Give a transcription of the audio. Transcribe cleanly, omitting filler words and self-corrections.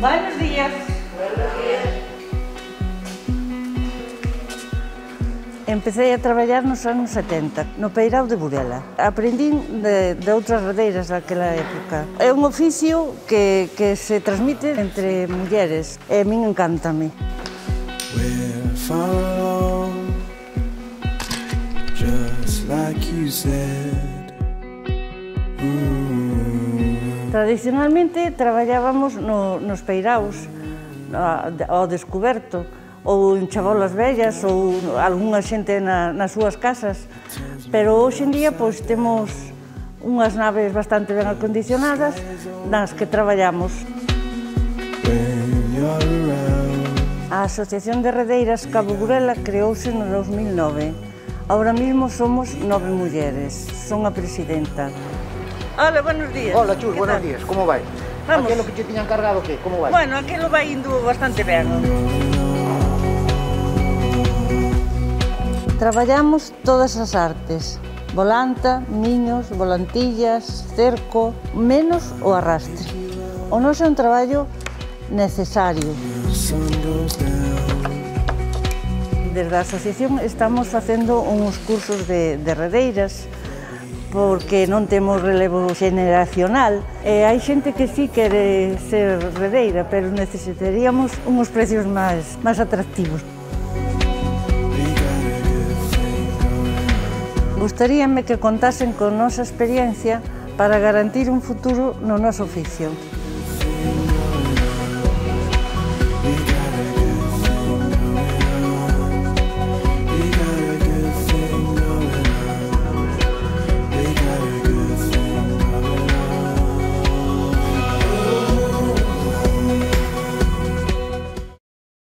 Buenos días. Empecé a traballar nos anos 70, no peirao de Burela. Aprendín de outras redeiras daquela época. É un oficio que se transmite entre mulleres e a min encántame. Tradicionalmente traballábamos nos peiraos, ao descoberto, ou en chabolas vellas, ou algunha xente nas súas casas, pero hoxe en día pois temos unhas naves bastante ben acondicionadas nas que traballamos. A Asociación de Redeiras Cabo Burela creouse no 2009. Ahora mismo somos 9 mulleres, son a presidenta. Hola, buenos días. Hola, Chus, buenos días, como vai? Vamos. Aquilo que te tiñan cargado, que, como vai? Bueno, aquilo vai indo bastante ben. Traballamos todas as artes, volanta, miños, volantillas, cerco, menos o arrastre. O noso é un traballo necesario. Desde a asociación estamos facendo uns cursos de redeiras porque non temos relevo xeneracional e hai xente que sí quere ser redeira, pero necesitaríamos uns precios máis atractivos. Gustaríame que contasen con nosa experiencia para garantir un futuro no noso oficio.